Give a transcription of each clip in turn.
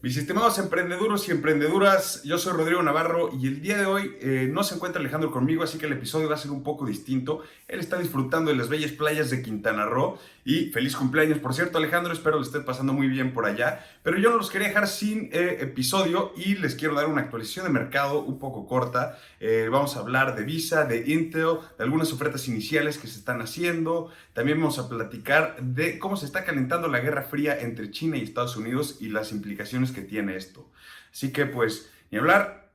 Mis estimados emprendeduros y emprendeduras, yo soy Rodrigo Navarro y el día de hoy no se encuentra Alejandro conmigo, así que el episodio va a ser un poco distinto. Él está disfrutando de las bellas playas de Quintana Roo y feliz cumpleaños, por cierto, Alejandro, espero le esté pasando muy bien por allá. Pero yo no los quería dejar sin episodio y les quiero dar una actualización de mercado un poco corta. Vamos a hablar de Visa, de Intel, de algunas ofertas iniciales que se están haciendo. También vamos a platicar de cómo se está calentando la Guerra Fría entre China y Estados Unidos y las implicaciones que tiene esto. Así que pues, ni hablar,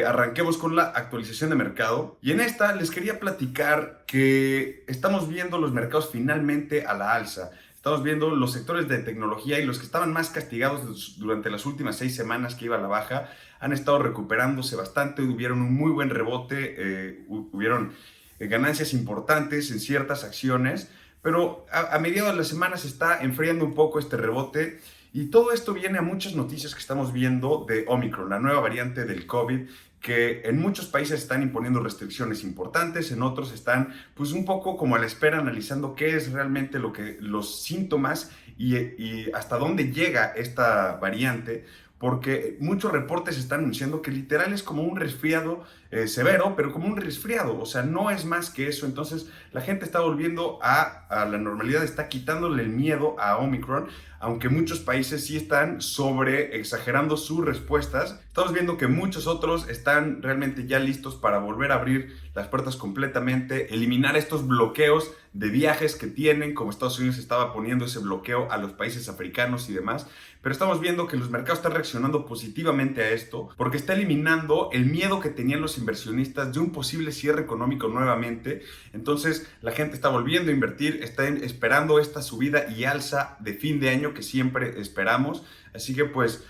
arranquemos con la actualización de mercado. Y en esta les quería platicar que estamos viendo los mercados finalmente a la alza. Estamos viendo los sectores de tecnología y los que estaban más castigados durante las últimas 6 semanas que iba a la baja, han estado recuperándose bastante, hubieron un muy buen rebote, hubieron ganancias importantes en ciertas acciones, pero a mediados de la semana se está enfriando un poco este rebote. Y todo esto viene a muchas noticias que estamos viendo de Omicron, la nueva variante del COVID, que en muchos países están imponiendo restricciones importantes, en otros están pues un poco como a la espera analizando qué es realmente los síntomas y hasta dónde llega esta variante, porque muchos reportes están anunciando que literal es como un resfriado severo, pero como un resfriado, o sea, no es más que eso. Entonces la gente está volviendo a la normalidad, está quitándole el miedo a Omicron, aunque muchos países sí están sobre exagerando sus respuestas. Estamos viendo que muchos otros están realmente ya listos para volver a abrir las puertas completamente, eliminar estos bloqueos de viajes que tienen, como Estados Unidos estaba poniendo ese bloqueo a los países africanos y demás. Pero estamos viendo que los mercados están reaccionando positivamente a esto porque está eliminando el miedo que tenían los inversionistas de un posible cierre económico nuevamente. Entonces la gente está volviendo a invertir, está esperando esta subida y alza de fin de año que siempre esperamos. Así que pues,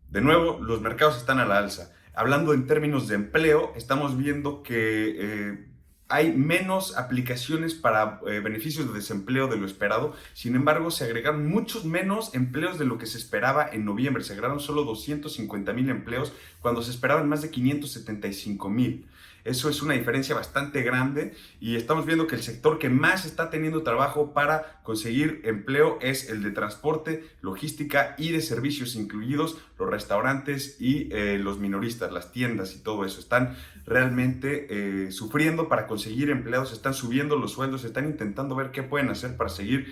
de nuevo, los mercados están a la alza. Hablando en términos de empleo, estamos viendo que hay menos aplicaciones para beneficios de desempleo de lo esperado. Sin embargo, se agregaron muchos menos empleos de lo que se esperaba en noviembre. Se agregaron solo 250,000 empleos cuando se esperaban más de 575,000. Eso es una diferencia bastante grande y estamos viendo que el sector que más está teniendo trabajo para conseguir empleo es el de transporte, logística y de servicios, incluidos los restaurantes y los minoristas, las tiendas y todo eso. Están realmente sufriendo para conseguir empleados, están subiendo los sueldos, están intentando ver qué pueden hacer para seguir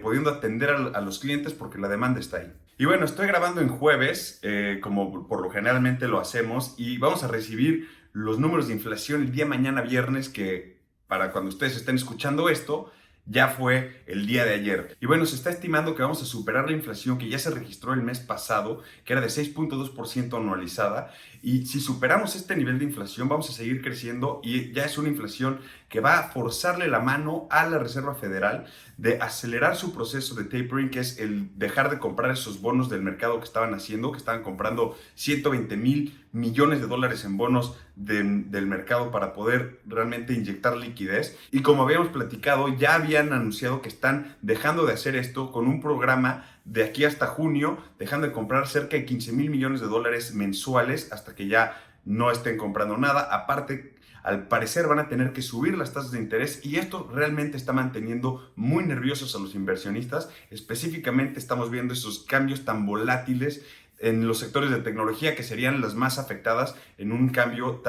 pudiendo atender a los clientes porque la demanda está ahí. Y bueno, estoy grabando en jueves, como por lo generalmente lo hacemos, y vamos a recibir los números de inflación el día mañana viernes, que para cuando ustedes estén escuchando esto, ya fue el día de ayer. Y bueno, se está estimando que vamos a superar la inflación que ya se registró el mes pasado, que era de 6.2% anualizada. Y si superamos este nivel de inflación, vamos a seguir creciendo y ya es una inflación que va a forzarle la mano a la Reserva Federal de acelerar su proceso de tapering, que es el dejar de comprar esos bonos del mercado que estaban haciendo, que estaban comprando 120,000 millones de dólares en bonos del mercado para poder realmente inyectar liquidez. Y como habíamos platicado, ya habían anunciado que están dejando de hacer esto con un programa de aquí hasta junio, dejando de comprar cerca de 15,000 millones de dólares mensuales hasta que ya no estén comprando nada. Aparte, al parecer van a tener que subir las tasas de interés y esto realmente está manteniendo muy nerviosos a los inversionistas. Específicamente estamos viendo esos cambios tan volátiles en los sectores de tecnología, que serían las más afectadas en un cambio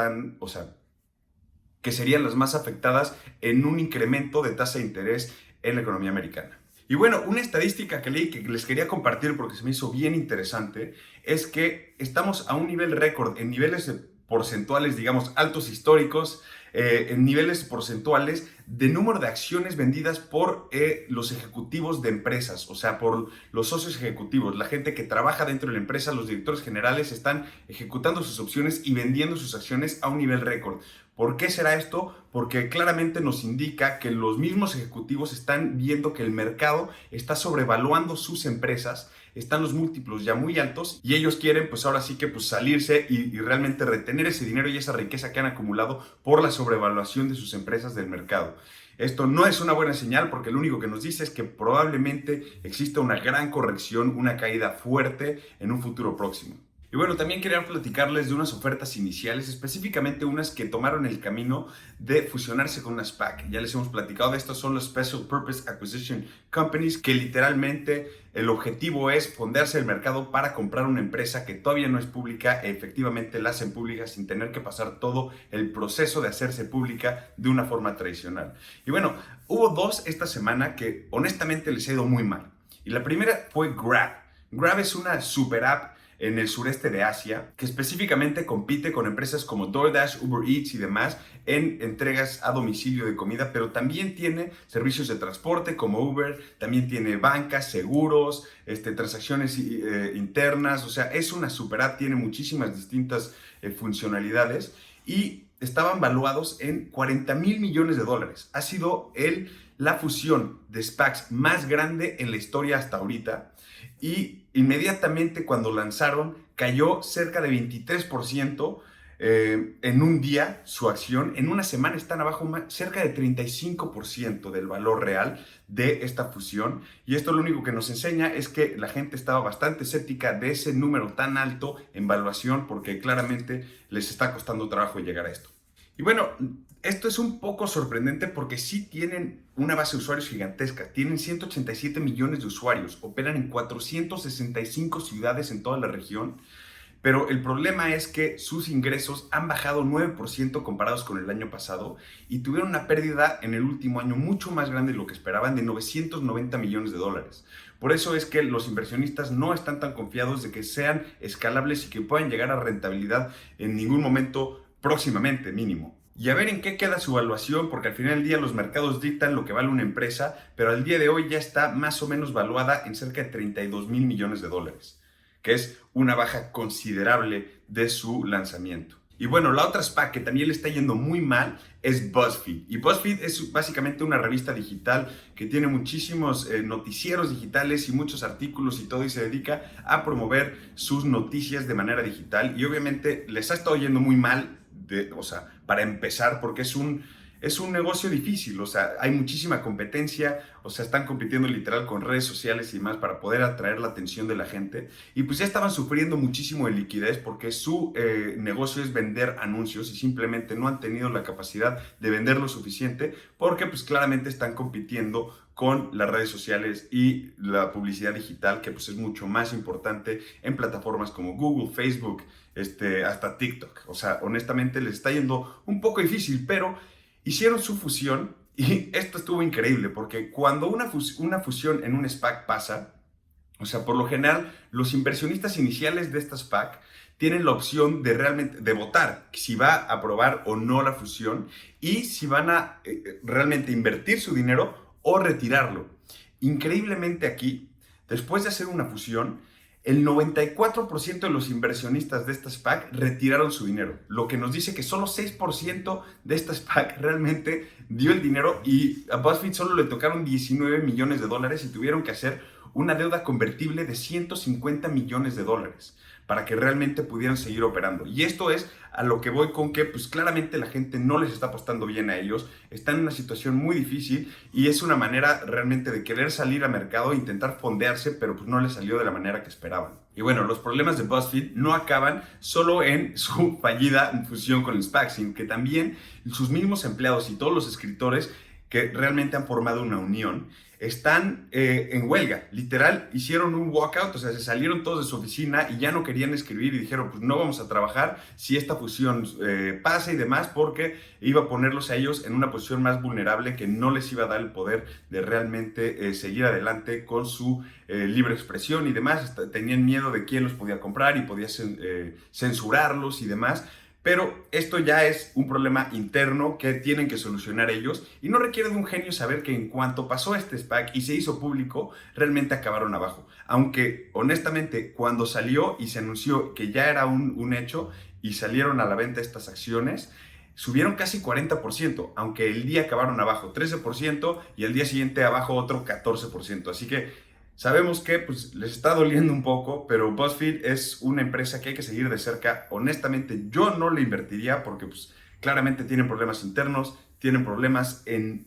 que serían las más afectadas en un incremento de tasa de interés en la economía americana. Y bueno, una estadística que leí que les quería compartir porque se me hizo bien interesante es que estamos a un nivel récord, en niveles porcentuales, digamos, altos históricos, en niveles porcentuales de número de acciones vendidas por los ejecutivos de empresas, o sea, por los socios ejecutivos, la gente que trabaja dentro de la empresa. Los directores generales están ejecutando sus opciones y vendiendo sus acciones a un nivel récord. ¿Por qué será esto? Porque claramente nos indica que los mismos ejecutivos están viendo que el mercado está sobrevaluando sus empresas, están los múltiplos ya muy altos y ellos quieren pues ahora sí que pues salirse y realmente retener ese dinero y esa riqueza que han acumulado por la sobrevaluación de sus empresas del mercado. Esto no es una buena señal porque lo único que nos dice es que probablemente exista una gran corrección, una caída fuerte en un futuro próximo. Y bueno, también quería platicarles de unas ofertas iniciales, específicamente unas que tomaron el camino de fusionarse con una SPAC. Ya les hemos platicado de estos, son los Special Purpose Acquisition Companies, que literalmente el objetivo es fondearse el mercado para comprar una empresa que todavía no es pública e efectivamente la hacen pública sin tener que pasar todo el proceso de hacerse pública de una forma tradicional. Y bueno, hubo dos esta semana que honestamente les ha ido muy mal. Y la primera fue Grab. Grab es una super app en el sureste de Asia, que específicamente compite con empresas como DoorDash, Uber Eats y demás en entregas a domicilio de comida, pero también tiene servicios de transporte como Uber, también tiene bancas, seguros, transacciones internas, o sea, es una super app, tiene muchísimas distintas funcionalidades y estaban valuados en 40 mil millones de dólares. Ha sido la fusión de SPACs más grande en la historia hasta ahorita y inmediatamente cuando lanzaron cayó cerca de 23% en un día su acción. En una semana están abajo cerca de 35% del valor real de esta fusión y esto lo único que nos enseña es que la gente estaba bastante escéptica de ese número tan alto en valuación porque claramente les está costando trabajo llegar a esto. Y bueno, esto es un poco sorprendente porque sí tienen una base de usuarios gigantesca. Tienen 187 millones de usuarios, operan en 465 ciudades en toda la región, pero el problema es que sus ingresos han bajado 9% comparados con el año pasado y tuvieron una pérdida en el último año mucho más grande de lo que esperaban, de 990 millones de dólares. Por eso es que los inversionistas no están tan confiados de que sean escalables y que puedan llegar a rentabilidad en ningún momento próximamente, mínimo. Y a ver en qué queda su valuación, porque al final del día los mercados dictan lo que vale una empresa, pero al día de hoy ya está más o menos valuada en cerca de 32 mil millones de dólares, que es una baja considerable de su lanzamiento. Y bueno, la otra SPAC que también le está yendo muy mal es BuzzFeed. Y BuzzFeed es básicamente una revista digital que tiene muchísimos noticieros digitales y muchos artículos y todo, y se dedica a promover sus noticias de manera digital. Y obviamente les ha estado yendo muy mal, para empezar, porque es un negocio difícil, o sea, hay muchísima competencia, o sea, están compitiendo literal con redes sociales y más para poder atraer la atención de la gente y pues ya estaban sufriendo muchísimo de liquidez porque su negocio es vender anuncios y simplemente no han tenido la capacidad de vender lo suficiente porque pues claramente están compitiendo con las redes sociales y la publicidad digital, que pues es mucho más importante en plataformas como Google, Facebook, hasta TikTok. O sea, honestamente les está yendo un poco difícil, pero hicieron su fusión y esto estuvo increíble porque cuando una fusión en un SPAC pasa, o sea, por lo general, los inversionistas iniciales de esta SPAC tienen la opción de realmente de votar si va a aprobar o no la fusión y si van a realmente invertir su dinero o retirarlo. Increíblemente aquí, después de hacer una fusión, el 94% de los inversionistas de esta SPAC retiraron su dinero, lo que nos dice que solo 6% de esta SPAC realmente dio el dinero y a BuzzFeed solo le tocaron 19 millones de dólares y tuvieron que hacer una deuda convertible de 150 millones de dólares para que realmente pudieran seguir operando. Y esto es a lo que voy con que pues claramente la gente no les está apostando bien a ellos, están en una situación muy difícil y es una manera realmente de querer salir al mercado e intentar fondearse, pero pues no les salió de la manera que esperaban. Y bueno, los problemas de BuzzFeed no acaban solo en su fallida fusión con el SPAC, sino que también sus mismos empleados y todos los escritores que realmente han formado una unión, están en huelga. Literal, hicieron un walkout, o sea, se salieron todos de su oficina y ya no querían escribir y dijeron, pues no vamos a trabajar si esta fusión pasa y demás, porque iba a ponerlos a ellos en una posición más vulnerable que no les iba a dar el poder de realmente seguir adelante con su libre expresión y demás. Tenían miedo de quién los podía comprar y podía censurarlos y demás. Pero esto ya es un problema interno que tienen que solucionar ellos y no requiere de un genio saber que en cuanto pasó este SPAC y se hizo público, realmente acabaron abajo. Aunque honestamente cuando salió y se anunció que ya era un hecho y salieron a la venta estas acciones, subieron casi 40%, aunque el día acabaron abajo 13% y el día siguiente abajo otro 14%. Así que sabemos que pues, les está doliendo un poco, pero BuzzFeed es una empresa que hay que seguir de cerca. Honestamente, yo no le invertiría porque pues, claramente tienen problemas internos, tienen problemas en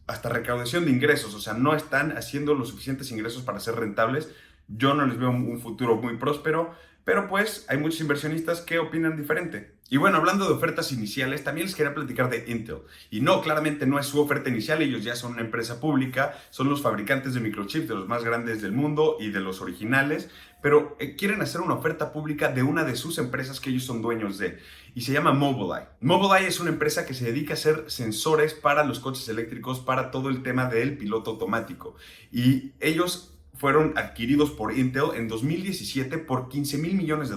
hasta recaudación de ingresos, o sea, no están haciendo los suficientes ingresos para ser rentables. Yo no les veo un futuro muy próspero, pero pues hay muchos inversionistas que opinan diferente. Y bueno, hablando de ofertas iniciales, también les quería platicar de Intel. Y no, claramente no es su oferta inicial, ellos ya son una empresa pública, son los fabricantes de microchips de los más grandes del mundo y de los originales, pero quieren hacer una oferta pública de una de sus empresas que ellos son dueños de, y se llama Mobileye. Mobileye es una empresa que se dedica a hacer sensores para los coches eléctricos, para todo el tema del piloto automático. Y ellos fueron adquiridos por Intel en 2017 por $15,000 millones.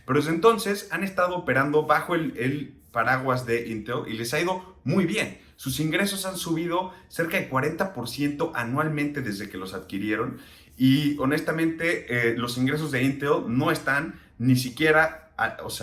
Pero desde entonces han estado operando bajo el paraguas de Intel y les ha ido muy bien. Sus ingresos han subido cerca de 40% anualmente desde que los adquirieron y honestamente los ingresos de Intel no están ni siquiera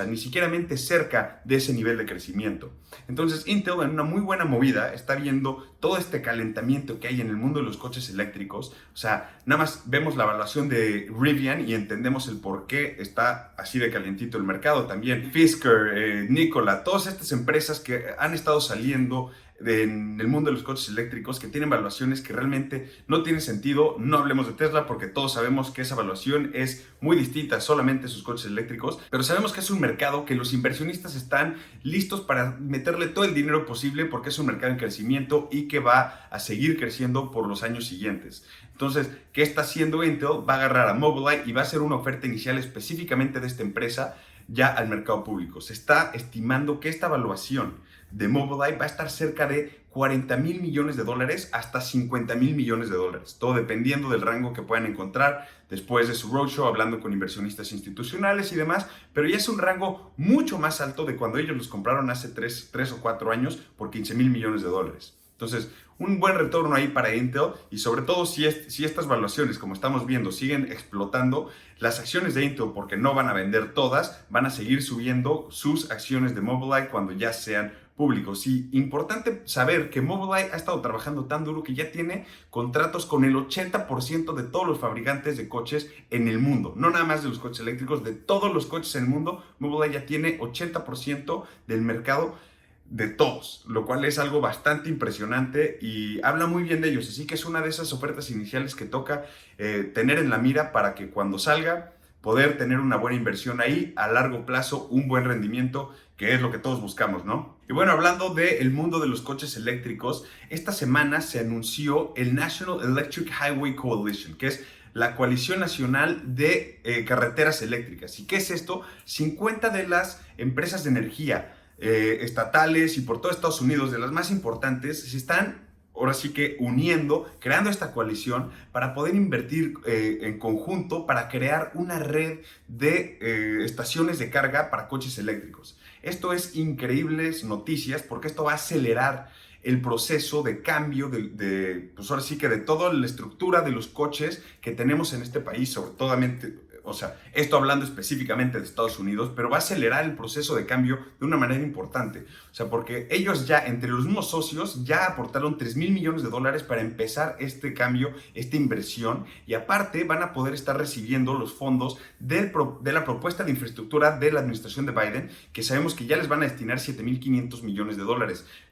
ni siquiera cerca de ese nivel de crecimiento. Entonces Intel, en una muy buena movida, está viendo todo este calentamiento que hay en el mundo de los coches eléctricos. O sea, nada más vemos la evaluación de Rivian y entendemos el por qué está así de calientito el mercado. También Fisker, Nikola, todas estas empresas que han estado saliendo en el mundo de los coches eléctricos, que tienen valuaciones que realmente no tienen sentido. No hablemos de Tesla porque todos sabemos que esa valuación es muy distinta a solamente sus coches eléctricos, pero sabemos que es un mercado que los inversionistas están listos para meterle todo el dinero posible porque es un mercado en crecimiento y que va a seguir creciendo por los años siguientes. Entonces, ¿qué está haciendo Intel? Va a agarrar a Mobileye y va a hacer una oferta inicial específicamente de esta empresa ya al mercado público. Se está estimando que esta evaluación de Mobileye va a estar cerca de $40,000 millones hasta $50,000 millones, todo dependiendo del rango que puedan encontrar después de su roadshow, hablando con inversionistas institucionales y demás, pero ya es un rango mucho más alto de cuando ellos los compraron hace 3 o 4 años por $15,000 millones. Entonces, un buen retorno ahí para Intel y sobre todo si estas valuaciones, como estamos viendo, siguen explotando, las acciones de Intel, porque no van a vender todas, van a seguir subiendo sus acciones de Mobileye cuando ya sean públicos. Y importante saber que Mobileye ha estado trabajando tan duro que ya tiene contratos con el 80% de todos los fabricantes de coches en el mundo. No nada más de los coches eléctricos, de todos los coches en el mundo, Mobileye ya tiene 80% del mercado de todos, lo cual es algo bastante impresionante y habla muy bien de ellos. Así que es una de esas ofertas iniciales que toca tener en la mira para que cuando salga poder tener una buena inversión ahí, a largo plazo un buen rendimiento, que es lo que todos buscamos, ¿no? Y bueno, hablando del mundo de los coches eléctricos, esta semana se anunció el National Electric Highway Coalition, que es la coalición nacional de carreteras eléctricas. ¿Y qué es esto? 50 de las empresas de energía estatales y por todo Estados Unidos, de las más importantes, se están ahora sí que uniendo, creando esta coalición para poder invertir en conjunto para crear una red de estaciones de carga para coches eléctricos. Esto es increíbles noticias porque esto va a acelerar el proceso de cambio pues ahora sí que de toda la estructura de los coches que tenemos en este país, sobre todo, o sea, esto hablando específicamente de Estados Unidos, pero va a acelerar el proceso de cambio de una manera importante. O sea, porque ellos ya, entre los mismos socios, ya aportaron $3,000 millones para empezar este cambio, esta inversión, y aparte van a poder estar recibiendo los fondos de la propuesta de infraestructura de la administración de Biden, que sabemos que ya les van a destinar $7,500 millones.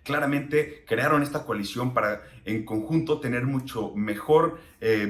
Claramente crearon esta coalición para en conjunto tener mucho mejor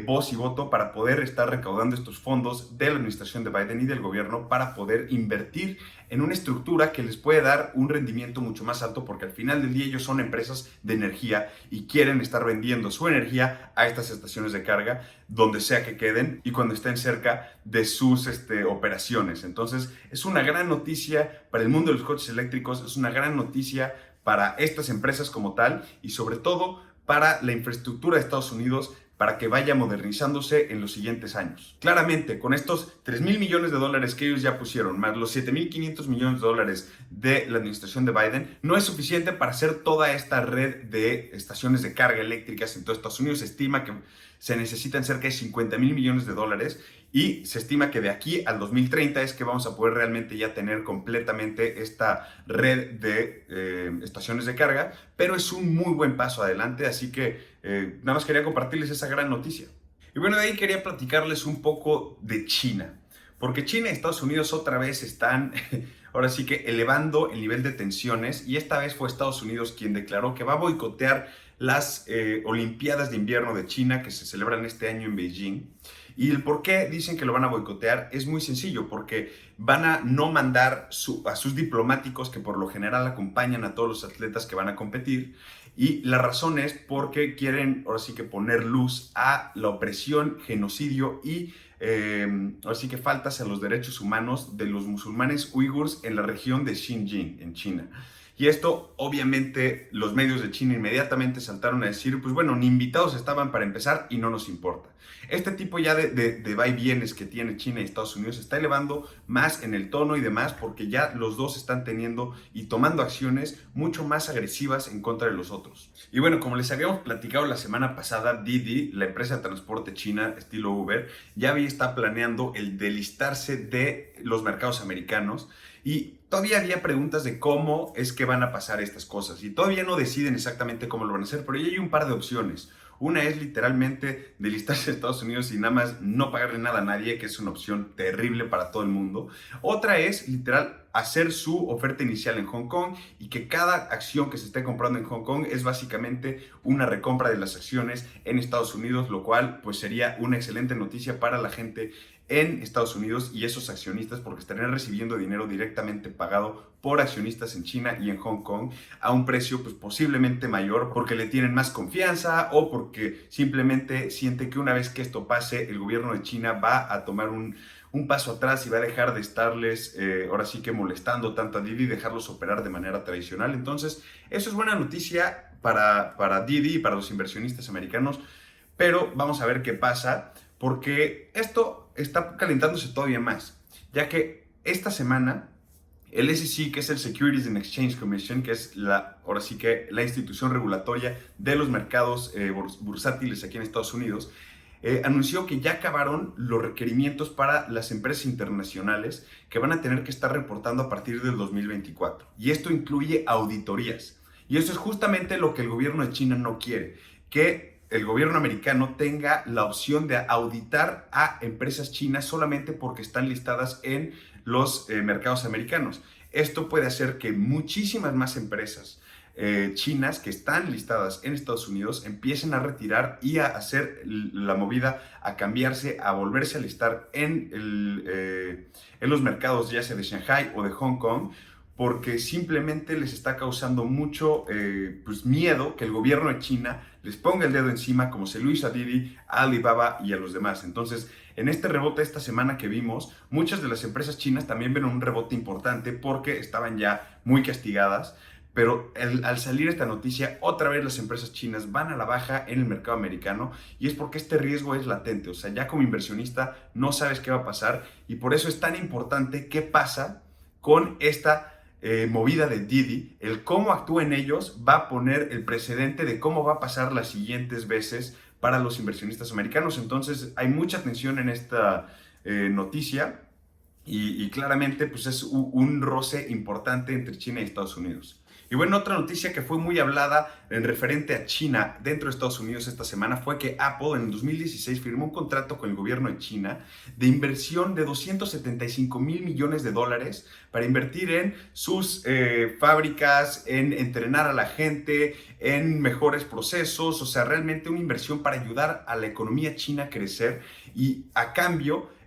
voz y voto para poder estar recaudando estos fondos de la administración de Biden y del gobierno para poder invertir en una estructura que les puede dar un rendimiento mucho más alto, porque al final del día ellos son empresas de energía y quieren estar vendiendo su energía a estas estaciones de carga donde sea que queden y cuando estén cerca de sus operaciones. Entonces es una gran noticia para el mundo de los coches eléctricos, es una gran noticia para estas empresas como tal y sobre todo para la infraestructura de Estados Unidos para que vaya modernizándose en los siguientes años. Claramente, con estos $3,000 millones que ellos ya pusieron, más los $7,500 millones de la administración de Biden, no es suficiente para hacer toda esta red de estaciones de carga eléctricas en todo Estados Unidos. Se estima que se necesitan cerca de $50,000 millones y se estima que de aquí al 2030 es que vamos a poder realmente ya tener completamente esta red de estaciones de carga, pero es un muy buen paso adelante, así que nada más quería compartirles esa gran noticia. Y bueno, de ahí quería platicarles un poco de China, porque China y Estados Unidos otra vez están ahora sí que elevando el nivel de tensiones y esta vez fue Estados Unidos quien declaró que va a boicotear las Olimpiadas de Invierno de China que se celebran este año en Beijing. Y el por qué dicen que lo van a boicotear es muy sencillo, porque van a no mandar a sus diplomáticos que por lo general acompañan a todos los atletas que van a competir. Y la razón es porque quieren ahora sí que poner luz a la opresión, genocidio y ahora sí que faltas a los derechos humanos de los musulmanes uigures en la región de Xinjiang, en China. Y esto, obviamente, los medios de China inmediatamente saltaron a decir, pues bueno, ni invitados estaban para empezar y no nos importa. Este tipo ya de va y vienes que tiene China y Estados Unidos se está elevando más en el tono y demás porque ya los dos están teniendo y tomando acciones mucho más agresivas en contra de los otros. Y bueno, como les habíamos platicado la semana pasada, Didi, la empresa de transporte china estilo Uber, ya está planeando el delistarse de los mercados americanos. Y todavía había preguntas de cómo es que van a pasar estas cosas y todavía no deciden exactamente cómo lo van a hacer, pero ya hay un par de opciones. Una es literalmente delistarse de Estados Unidos y nada más no pagarle nada a nadie, que es una opción terrible para todo el mundo. Otra es literal hacer su oferta inicial en Hong Kong y que cada acción que se esté comprando en Hong Kong es básicamente una recompra de las acciones en Estados Unidos, lo cual pues sería una excelente noticia para la gente en Estados Unidos y esos accionistas porque estarían recibiendo dinero directamente pagado por accionistas en China y en Hong Kong a un precio pues posiblemente mayor porque le tienen más confianza o porque simplemente sienten que una vez que esto pase el gobierno de China va a tomar un paso atrás y va a dejar de estarles ahora sí que molestando tanto a Didi y dejarlos operar de manera tradicional. Entonces eso es buena noticia para Didi y para los inversionistas americanos, pero vamos a ver qué pasa porque esto está calentándose todavía más, ya que esta semana el SEC, que es el Securities and Exchange Commission, que es ahora sí que la institución regulatoria de los mercados bursátiles aquí en Estados Unidos, anunció que ya acabaron los requerimientos para las empresas internacionales que van a tener que estar reportando a partir del 2024. Y esto incluye auditorías. Y eso es justamente lo que el gobierno de China no quiere, que el gobierno americano tenga la opción de auditar a empresas chinas solamente porque están listadas en los mercados americanos. Esto puede hacer que muchísimas más empresas chinas que están listadas en Estados Unidos empiecen a retirar y a hacer la movida a cambiarse, a volverse a listar en los mercados ya sea de Shanghai o de Hong Kong, porque simplemente les está causando mucho pues miedo que el gobierno de China les ponga el dedo encima como se lo hizo a Didi, a Alibaba y a los demás. Entonces, en este rebote esta semana que vimos, muchas de las empresas chinas también ven un rebote importante porque estaban ya muy castigadas, pero al salir esta noticia, otra vez las empresas chinas van a la baja en el mercado americano y es porque este riesgo es latente. O sea, ya como inversionista no sabes qué va a pasar y por eso es tan importante qué pasa con esta movida de Didi. El cómo actúen ellos va a poner el precedente de cómo va a pasar las siguientes veces para los inversionistas americanos. Entonces hay mucha atención en esta noticia y claramente pues es un roce importante entre China y Estados Unidos. Y bueno, otra noticia que fue muy hablada en referente a China dentro de Estados Unidos esta semana fue que Apple en 2016 firmó un contrato con el gobierno de China de inversión de $275 mil millones para invertir en sus fábricas, en entrenar a la gente, en mejores procesos, o sea, realmente una inversión para ayudar a la economía china a crecer y a cambio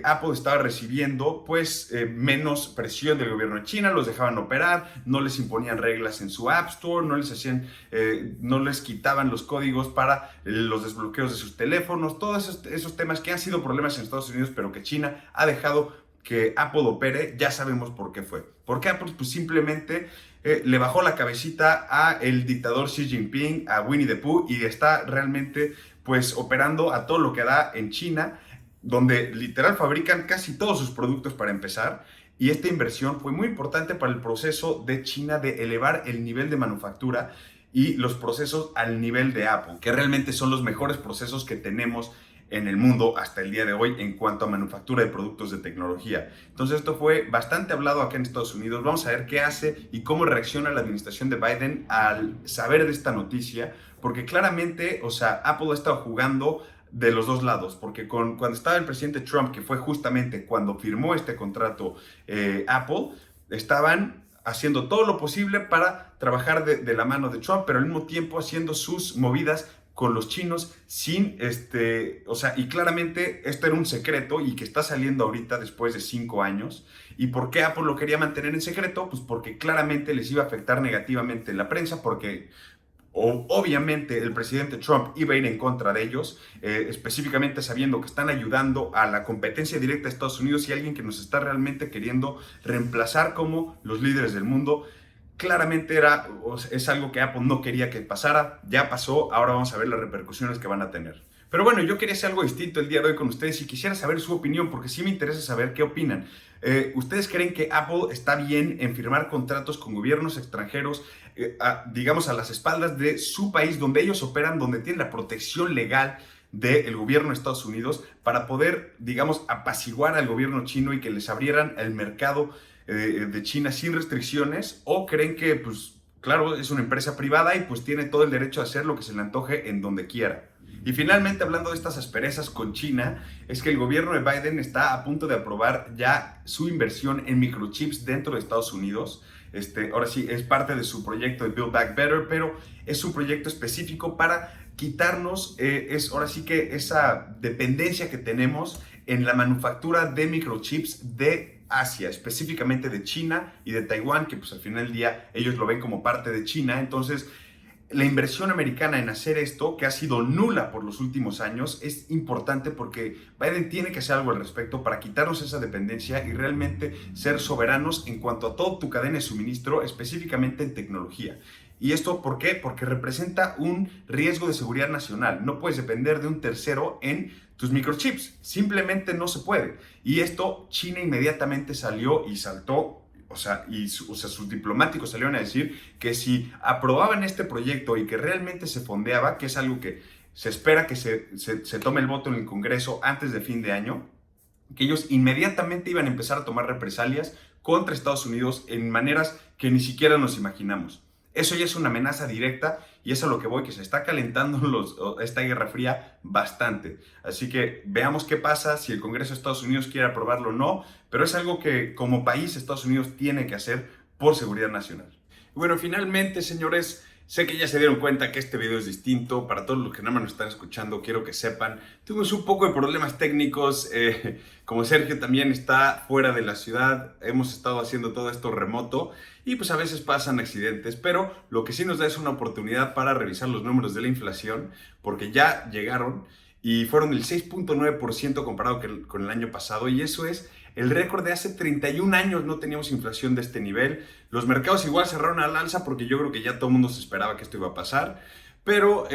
Apple estaba recibiendo pues menos presión del gobierno de China, los dejaban operar, no les imponían reglas en su App Store, no les quitaban los códigos para los desbloqueos de sus teléfonos, todos esos temas que han sido problemas en Estados Unidos, pero que China ha dejado que Apple opere. Ya sabemos por qué fue. Porque Apple pues simplemente le bajó la cabecita a el dictador Xi Jinping, a Winnie the Pooh, y está realmente pues operando a todo lo que da en China, donde literal fabrican casi todos sus productos para empezar, y esta inversión fue muy importante para el proceso de China de elevar el nivel de manufactura y los procesos al nivel de Apple, que realmente son los mejores procesos que tenemos en el mundo hasta el día de hoy en cuanto a manufactura de productos de tecnología. Entonces esto fue bastante hablado acá en Estados Unidos. Vamos a ver qué hace y cómo reacciona la administración de Biden al saber de esta noticia, porque claramente, o sea, Apple ha estado jugando de los dos lados, porque cuando estaba el presidente Trump, que fue justamente cuando firmó este contrato Apple, estaban haciendo todo lo posible para trabajar de la mano de Trump, pero al mismo tiempo haciendo sus movidas con los chinos sin, y claramente esto era un secreto y que está saliendo ahorita después de 5 años. ¿Y por qué Apple lo quería mantener en secreto? Pues porque claramente les iba a afectar negativamente en la prensa, porque obviamente el presidente Trump iba a ir en contra de ellos, específicamente sabiendo que están ayudando a la competencia directa de Estados Unidos y alguien que nos está realmente queriendo reemplazar como los líderes del mundo. Claramente es algo que Apple no quería que pasara, ya pasó, ahora vamos a ver las repercusiones que van a tener. Pero bueno, yo quería hacer algo distinto el día de hoy con ustedes y quisiera saber su opinión, porque sí me interesa saber qué opinan. ¿Ustedes creen que Apple está bien en firmar contratos con gobiernos extranjeros, digamos, a las espaldas de su país, donde ellos operan, donde tienen la protección legal del gobierno de Estados Unidos, para poder, digamos, apaciguar al gobierno chino y que les abrieran el mercado de China sin restricciones? ¿O creen que, pues, claro, es una empresa privada y pues tiene todo el derecho a hacer lo que se le antoje en donde quiera? Y finalmente, hablando de estas asperezas con China, es que el gobierno de Biden está a punto de aprobar ya su inversión en microchips dentro de Estados Unidos. Ahora sí, es parte de su proyecto de Build Back Better, pero es un proyecto específico para quitarnos, ahora sí que esa dependencia que tenemos en la manufactura de microchips de Asia, específicamente de China y de Taiwán, que pues al final del día ellos lo ven como parte de China. Entonces, la inversión americana en hacer esto, que ha sido nula por los últimos años, es importante porque Biden tiene que hacer algo al respecto para quitarnos esa dependencia y realmente ser soberanos en cuanto a toda tu cadena de suministro, específicamente en tecnología. ¿Y esto por qué? Porque representa un riesgo de seguridad nacional. No puedes depender de un tercero en tus microchips. Simplemente no se puede. Y esto China inmediatamente salió y saltó. Sus diplomáticos salieron a decir que si aprobaban este proyecto y que realmente se fondeaba, que es algo que se espera que se tome el voto en el Congreso antes de fin de año, que ellos inmediatamente iban a empezar a tomar represalias contra Estados Unidos en maneras que ni siquiera nos imaginamos. Eso ya es una amenaza directa y es a lo que voy, que se está calentando esta guerra fría bastante. Así que veamos qué pasa, si el Congreso de Estados Unidos quiere aprobarlo o no, pero es algo que como país Estados Unidos tiene que hacer por seguridad nacional. Y bueno, finalmente, señores, sé que ya se dieron cuenta que este video es distinto. Para todos los que nada más nos están escuchando, quiero que sepan, tuvimos un poco de problemas técnicos. Como Sergio también está fuera de la ciudad, hemos estado haciendo todo esto remoto y pues a veces pasan accidentes, pero lo que sí nos da es una oportunidad para revisar los números de la inflación, porque ya llegaron y fueron del 6.9% comparado con el año pasado, y eso es el récord de hace 31 años. No teníamos inflación de este nivel. Los mercados igual cerraron al alza porque yo creo que ya todo el mundo se esperaba que esto iba a pasar. Pero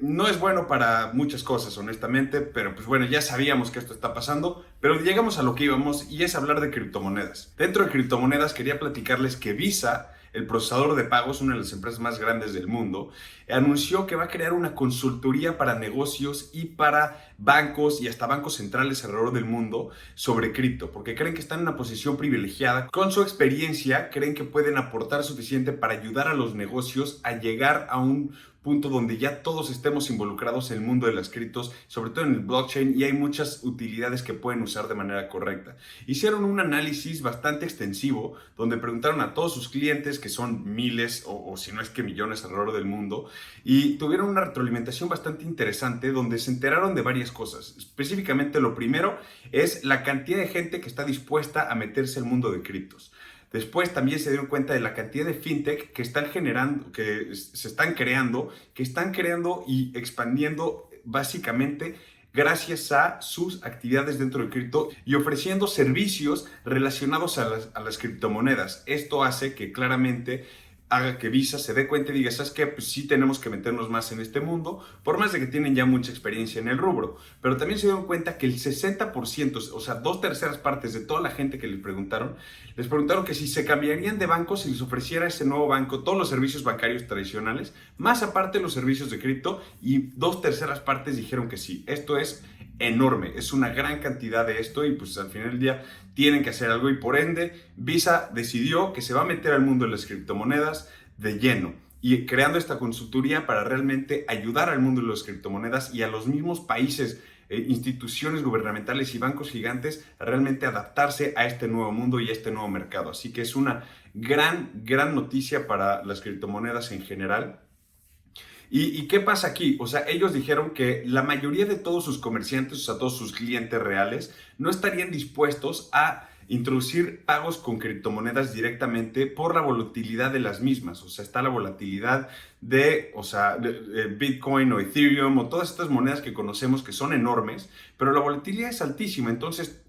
no es bueno para muchas cosas, honestamente. Pero pues bueno, ya sabíamos que esto está pasando. Pero llegamos a lo que íbamos, y es hablar de criptomonedas. Dentro de criptomonedas quería platicarles que Visa, el procesador de pagos, una de las empresas más grandes del mundo, anunció que va a crear una consultoría para negocios y para bancos y hasta bancos centrales alrededor del mundo sobre cripto, porque creen que están en una posición privilegiada. Con su experiencia, creen que pueden aportar suficiente para ayudar a los negocios a llegar a un punto donde ya todos estemos involucrados en el mundo de las criptos, sobre todo en el blockchain, y hay muchas utilidades que pueden usar de manera correcta. Hicieron un análisis bastante extensivo donde preguntaron a todos sus clientes, que son miles o si no es que millones alrededor del mundo, y tuvieron una retroalimentación bastante interesante donde se enteraron de varias cosas. Específicamente, lo primero es la cantidad de gente que está dispuesta a meterse al mundo de criptos. Después también se dieron cuenta de la cantidad de fintech que están generando, que se están creando, y expandiendo básicamente gracias a sus actividades dentro del cripto y ofreciendo servicios relacionados a las criptomonedas. Esto hace que claramente haga que Visa se dé cuenta y diga, ¿sabes qué? Pues sí tenemos que meternos más en este mundo, por más de que tienen ya mucha experiencia en el rubro. Pero también se dieron cuenta que el 60%, o sea, 2/3 partes de toda la gente que les preguntaron que si se cambiarían de banco, si les ofreciera ese nuevo banco todos los servicios bancarios tradicionales, más aparte los servicios de cripto, y 2/3 partes dijeron que sí. Esto es enorme, es una gran cantidad de esto, y pues al final del día tienen que hacer algo, y por ende Visa decidió que se va a meter al mundo de las criptomonedas de lleno, y creando esta consultoría para realmente ayudar al mundo de las criptomonedas y a los mismos países, instituciones gubernamentales y bancos gigantes a realmente adaptarse a este nuevo mundo y a este nuevo mercado. Así que es una gran noticia para las criptomonedas en general. ¿Y qué pasa aquí? O sea, ellos dijeron que la mayoría de todos sus comerciantes, o sea, todos sus clientes reales, no estarían dispuestos a introducir pagos con criptomonedas directamente por la volatilidad de las mismas. O sea, está la volatilidad de, o sea, de Bitcoin o Ethereum o todas estas monedas que conocemos que son enormes, pero la volatilidad es altísima. Entonces,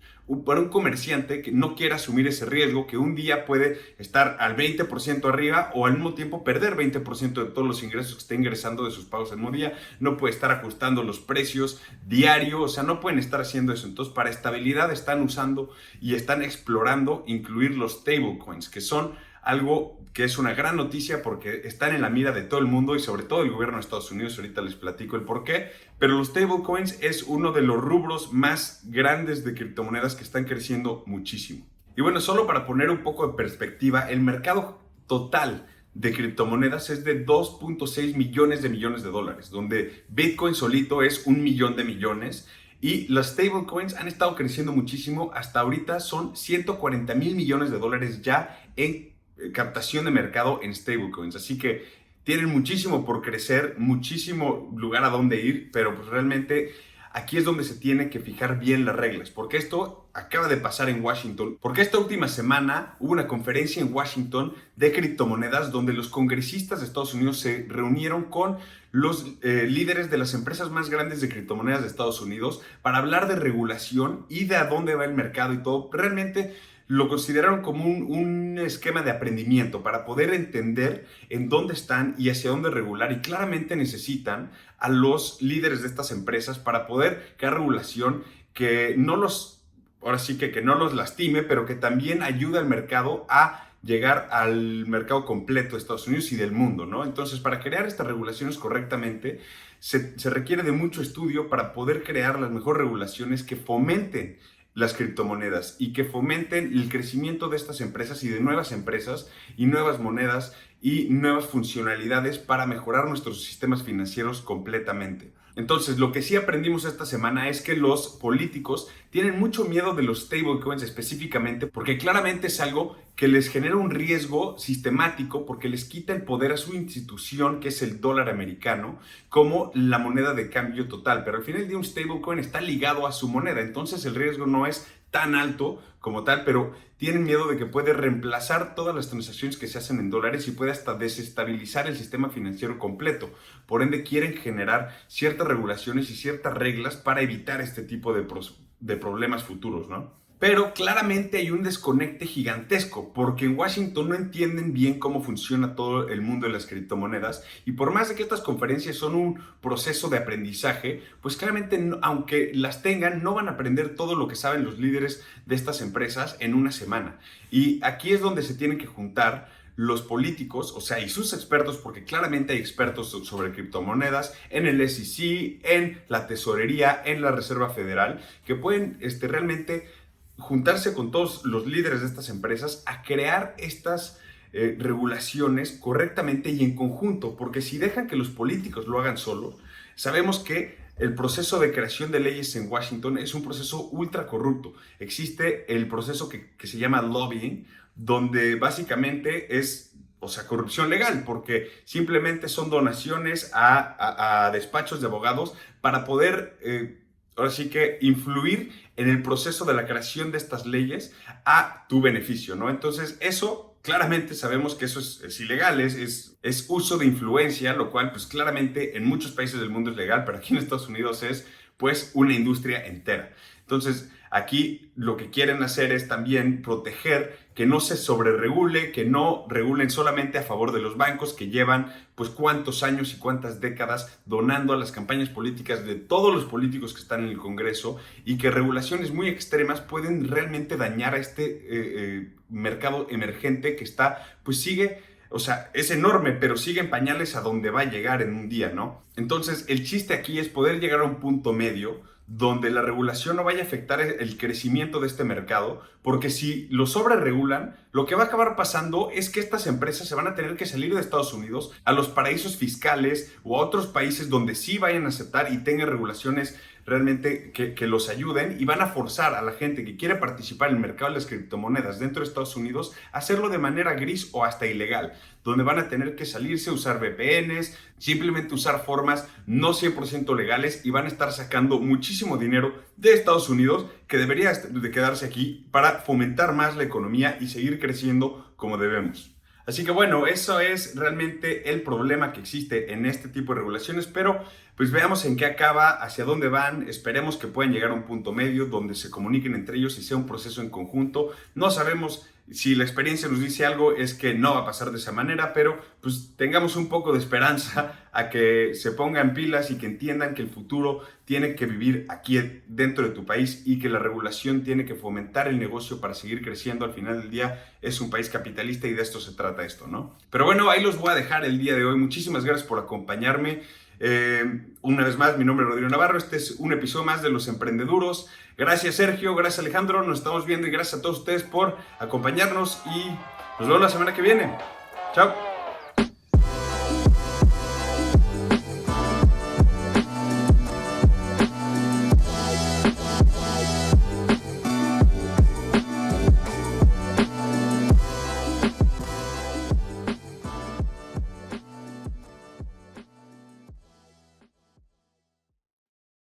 para un comerciante que no quiera asumir ese riesgo, que un día puede estar al 20% arriba o al mismo tiempo perder 20% de todos los ingresos que esté ingresando de sus pagos el mismo día, no puede estar ajustando los precios diario, o sea, no pueden estar haciendo eso. Entonces, para estabilidad están usando y están explorando incluir los stablecoins, que son algo que es una gran noticia porque están en la mira de todo el mundo y sobre todo el gobierno de Estados Unidos. Ahorita les platico el por qué, pero los stablecoins es uno de los rubros más grandes de criptomonedas que están creciendo muchísimo. Y bueno, solo para poner un poco de perspectiva, el mercado total de criptomonedas es de 2.6 millones de dólares, donde Bitcoin solito es 1 millón de millones. Y las stablecoins han estado creciendo muchísimo. Hasta ahorita son 140 mil millones de dólares ya en captación de mercado en stablecoins. Así que tienen muchísimo por crecer, muchísimo lugar a donde ir, pero pues realmente aquí es donde se tiene que fijar bien las reglas, porque esto acaba de pasar en Washington, porque esta última semana hubo una conferencia en Washington de criptomonedas donde los congresistas de Estados Unidos se reunieron con los líderes de las empresas más grandes de criptomonedas de Estados Unidos para hablar de regulación y de a dónde va el mercado y todo. Realmente lo consideraron como un esquema de aprendimiento para poder entender en dónde están y hacia dónde regular, y claramente necesitan a los líderes de estas empresas para poder crear regulación que no los, ahora sí que no los lastime, pero que también ayude al mercado a llegar al mercado completo de Estados Unidos y del mundo, ¿no? Entonces, para crear estas regulaciones correctamente, se requiere de mucho estudio para poder crear las mejores regulaciones que fomenten las criptomonedas y que fomenten el crecimiento de estas empresas y de nuevas empresas y nuevas monedas y nuevas funcionalidades para mejorar nuestros sistemas financieros completamente. Entonces, lo que sí aprendimos esta semana es que los políticos tienen mucho miedo de los stablecoins específicamente porque claramente es algo que les genera un riesgo sistemático porque les quita el poder a su institución, que es el dólar americano, como la moneda de cambio total. Pero al final del día un stablecoin está ligado a su moneda, entonces el riesgo no es tan alto como tal, pero tienen miedo de que puede reemplazar todas las transacciones que se hacen en dólares y puede hasta desestabilizar el sistema financiero completo. Por ende, quieren generar ciertas regulaciones y ciertas reglas para evitar este tipo de problemas futuros, ¿no? Pero claramente hay un desconecte gigantesco porque en Washington no entienden bien cómo funciona todo el mundo de las criptomonedas, y por más de que estas conferencias son un proceso de aprendizaje, pues claramente aunque las tengan no van a aprender todo lo que saben los líderes de estas empresas en una semana. Y aquí es donde se tienen que juntar los políticos, o sea, y sus expertos, porque claramente hay expertos sobre criptomonedas en el SEC, en la tesorería, en la Reserva Federal, que pueden realmente juntarse con todos los líderes de estas empresas a crear estas regulaciones correctamente y en conjunto, porque si dejan que los políticos lo hagan solo, sabemos que el proceso de creación de leyes en Washington es un proceso ultra corrupto. Existe el proceso que se llama lobbying, donde básicamente es, o sea, corrupción legal, porque simplemente son donaciones a despachos de abogados para poder ahora sí que influir en el proceso de la creación de estas leyes a tu beneficio, ¿no? Entonces, eso claramente sabemos que eso es ilegal, es uso de influencia, lo cual pues claramente en muchos países del mundo es legal, pero aquí en Estados Unidos es pues una industria entera. Entonces, aquí lo que quieren hacer es también proteger que no se sobreregule, que no regulen solamente a favor de los bancos que llevan pues cuántos años y cuántas décadas donando a las campañas políticas de todos los políticos que están en el Congreso, y que regulaciones muy extremas pueden realmente dañar a este mercado emergente que está, pues sigue, o sea, es enorme, pero sigue en pañales a donde va a llegar en un día, ¿no? Entonces, el chiste aquí es poder llegar a un punto medio donde la regulación no vaya a afectar el crecimiento de este mercado, porque si lo sobreregulan, lo que va a acabar pasando es que estas empresas se van a tener que salir de Estados Unidos a los paraísos fiscales o a otros países donde sí vayan a aceptar y tengan regulaciones realmente que los ayuden y van a forzar a la gente que quiere participar en el mercado de las criptomonedas dentro de Estados Unidos a hacerlo de manera gris o hasta ilegal, donde van a tener que salirse, usar VPNs, simplemente usar formas no 100% legales y van a estar sacando muchísimo dinero de Estados Unidos que debería de quedarse aquí para fomentar más la economía y seguir creciendo como debemos. Así que bueno, eso es realmente el problema que existe en este tipo de regulaciones, pero pues veamos en qué acaba, hacia dónde van, esperemos que puedan llegar a un punto medio donde se comuniquen entre ellos y sea un proceso en conjunto. No sabemos si la experiencia nos dice algo, es que no va a pasar de esa manera, pero pues tengamos un poco de esperanza a que se pongan pilas y que entiendan que el futuro tiene que vivir aquí dentro de tu país y que la regulación tiene que fomentar el negocio para seguir creciendo. Al final del día es un país capitalista y de esto se trata esto, ¿no? Pero bueno, ahí los voy a dejar el día de hoy. Muchísimas gracias por acompañarme. Una vez más, mi nombre es Rodrigo Navarro. Este es un episodio más de Los Emprendeduros. Gracias Sergio, gracias Alejandro, nos estamos viendo y gracias a todos ustedes por acompañarnos y nos vemos la semana que viene. Chao.